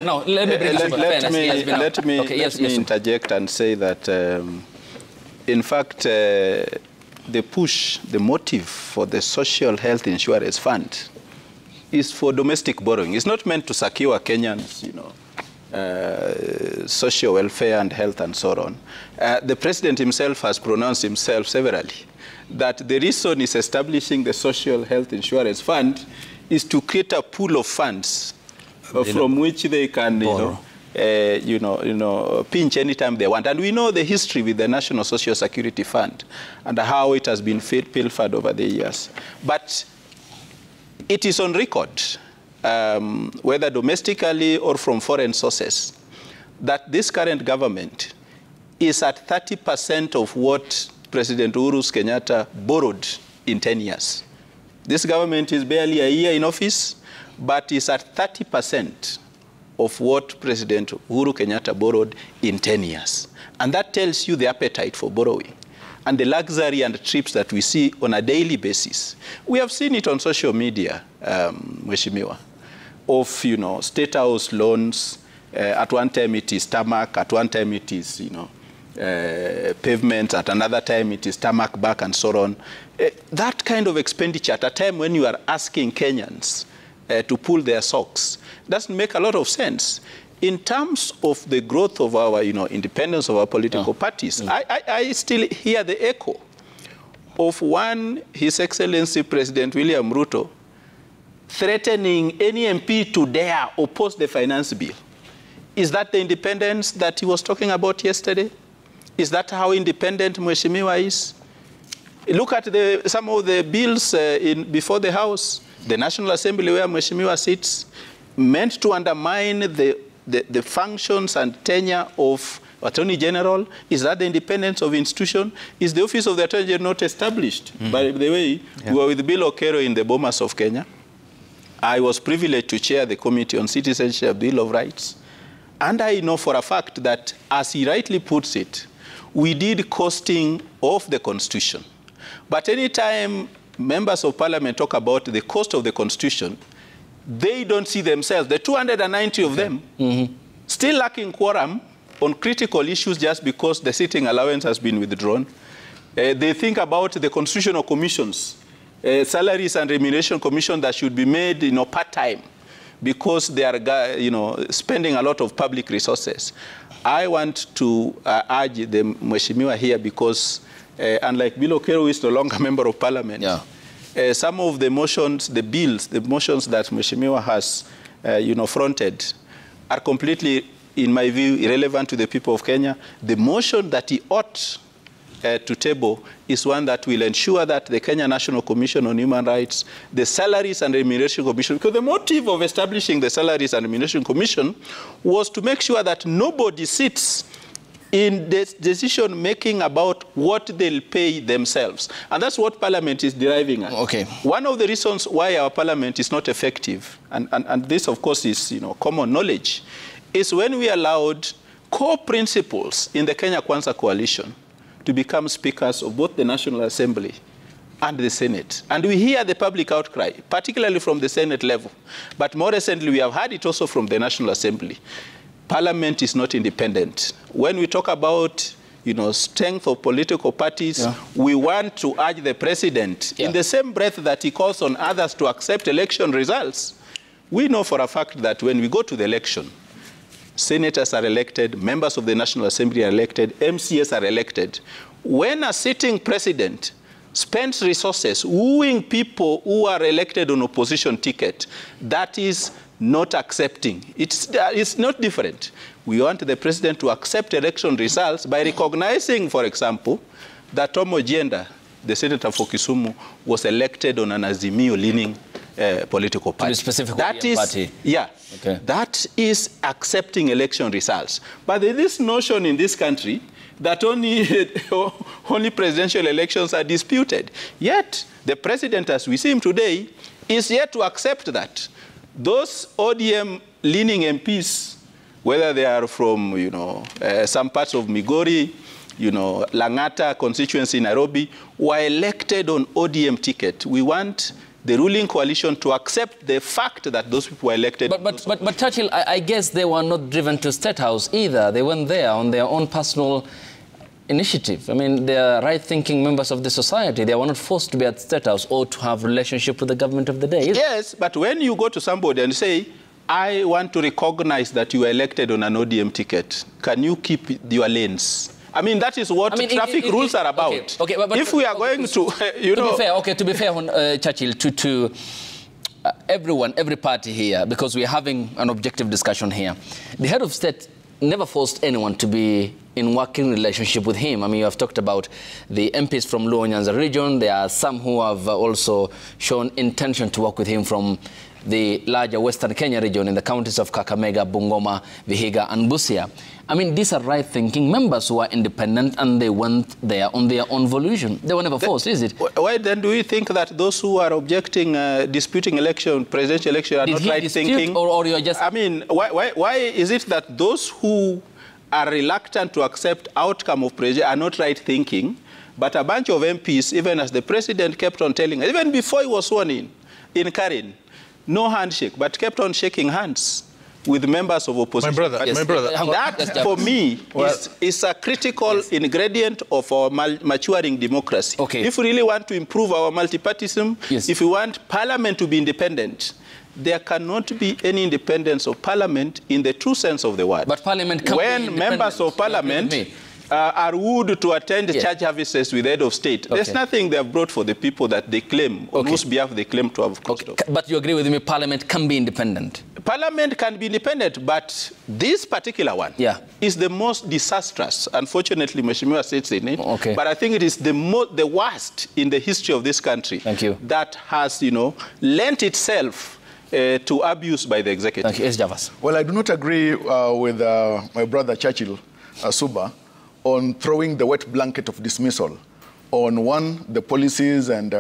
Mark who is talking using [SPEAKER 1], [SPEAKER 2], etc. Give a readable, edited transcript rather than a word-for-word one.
[SPEAKER 1] No, let me bring
[SPEAKER 2] let me interject and say that, in fact, the push, the motive for the social health insurance fund is for domestic borrowing. It's not meant to secure Kenyans, social welfare and health and so on. The president himself has pronounced himself severally that the reason he's establishing the social health insurance fund is to create a pool of funds from which they can, pinch anytime they want. And we know the history with the National Social Security Fund and how it has been pilfered over the years. But it is on record, whether domestically or from foreign sources, that this current government is at 30% of what President Uhuru Kenyatta borrowed in 10 years. This government is barely a year in office, but is at 30% of what President Uhuru Kenyatta borrowed in 10 years. And that tells you the appetite for borrowing and the luxury and the trips that we see on a daily basis. We have seen it on social media, Mheshimiwa, of, state house loans. At one time it is tarmac, at one time it is, pavement, at another time it is tarmac back and so on. That kind of expenditure at a time when you are asking Kenyans to pull their socks doesn't make a lot of sense. In terms of the growth of our, independence of our political parties, I still hear the echo of His Excellency President William Ruto threatening any MP to dare oppose the finance bill. Is that the independence that he was talking about yesterday? Is that how independent Mheshimiwa is? Look at some of the bills before the House, the National Assembly where Mheshimiwa sits, meant to undermine the functions and tenure of Attorney General. Is that the independence of institution? Is the Office of the Attorney General not established? By the way, we were with Bill Okero in the Bomas of Kenya. I was privileged to chair the Committee on Citizenship, Bill of Rights. And I know for a fact that, as he rightly puts it, we did costing of the Constitution. But any time members of Parliament talk about the cost of the Constitution, they don't see themselves, the 290 of them, still lacking quorum on critical issues just because the sitting allowance has been withdrawn. They think about the constitutional commissions, salaries and remuneration commission that should be made, part-time, because they are, spending a lot of public resources. I want to urge the Mheshimiwa here because, unlike Bill Okero, who is no longer a member of Parliament, some of the motions, the motions that Mheshimiwa has, fronted are completely, in my view, irrelevant to the people of Kenya. The motion that he ought to table is one that will ensure that the Kenya National Commission on Human Rights, the Salaries and Remuneration Commission, because the motive of establishing the Salaries and Remuneration Commission was to make sure that nobody sits in the decision-making about what they'll pay themselves. And that's what Parliament is deriving at.
[SPEAKER 1] Okay.
[SPEAKER 2] One of the reasons why our Parliament is not effective, and this, of course, is common knowledge, is when we allowed core principles in the Kenya Kwanza coalition to become speakers of both the National Assembly and the Senate. And we hear the public outcry, particularly from the Senate level. But more recently, we have heard it also from the National Assembly. Parliament is not independent. When we talk about, strength of political parties, we want to urge the president, in the same breath that he calls on others to accept election results. We know for a fact that when we go to the election, senators are elected, members of the National Assembly are elected, MCS are elected. When a sitting president spends resources wooing people who are elected on opposition ticket, that is not accepting. It's not different. We want the president to accept election results by recognizing, for example, that Tom Ojienda, the senator for Kisumu, was elected on an Azimio-leaning political party.
[SPEAKER 1] That is, party.
[SPEAKER 2] Yeah, that is accepting election results. But there is this notion in this country that only presidential elections are disputed. Yet, the president, as we see him today, is yet to accept that. Those ODM-leaning MPs, whether they are from, some parts of Migori, Langata constituency in Nairobi, were elected on ODM ticket. We want the ruling coalition to accept the fact that those people were elected.
[SPEAKER 1] But Churchill, I guess they were not driven to State House either. They went there on their own personal initiative. I mean, they are right-thinking members of the society. They were not forced to be at State House or to have relationship with the government of the day.
[SPEAKER 2] Yes, but when you go to somebody and say, I want to recognize that you were elected on an ODM ticket, can you keep your lanes? I mean, that is what traffic rules are about.
[SPEAKER 1] Okay, but
[SPEAKER 2] if we are going to, you know...
[SPEAKER 1] To be fair, Churchill, to everyone, every party here, because we are having an objective discussion here, the head of state never forced anyone to be in working relationship with him. I mean, you have talked about the MPs from Luo Nyanza region. There are some who have also shown intention to work with him from the larger Western Kenya region in the counties of Kakamega, Bungoma, Vihiga, and Busia. I mean, these are right-thinking members who are independent and they went there on their own volition. They were never forced, is it?
[SPEAKER 2] Why then do you think that those who are objecting, disputing presidential election are not right-thinking?
[SPEAKER 1] Or you're just...
[SPEAKER 2] I mean, why is it that those who are reluctant to accept outcome of president are not right-thinking, but a bunch of MPs, even as the president kept on telling, even before he was sworn in Karen, no handshake, but kept on shaking hands with members of opposition.
[SPEAKER 3] My brother.
[SPEAKER 2] That, for me, is a critical ingredient of our maturing democracy.
[SPEAKER 1] Okay.
[SPEAKER 2] If we really want to improve our multipartyism, if we want Parliament to be independent, there cannot be any independence of Parliament in the true sense of the word.
[SPEAKER 1] But Parliament can be
[SPEAKER 2] when members of Parliament are wooed to attend church services with the head of state, there's nothing they have brought for the people that they claim, on whose behalf they claim to have crossed off.
[SPEAKER 1] But you agree with me, Parliament can be independent?
[SPEAKER 2] Parliament can be independent, but this particular one is the most disastrous. Unfortunately, Mheshimiwa sits in it, but I think it is the worst in the history of this country.
[SPEAKER 1] Thank you.
[SPEAKER 2] That has, lent itself to abuse by the executive.
[SPEAKER 1] Thank you. Yes, Javas.
[SPEAKER 3] Well, I do not agree with my brother Churchill, Suba, on throwing the wet blanket of dismissal on the policies and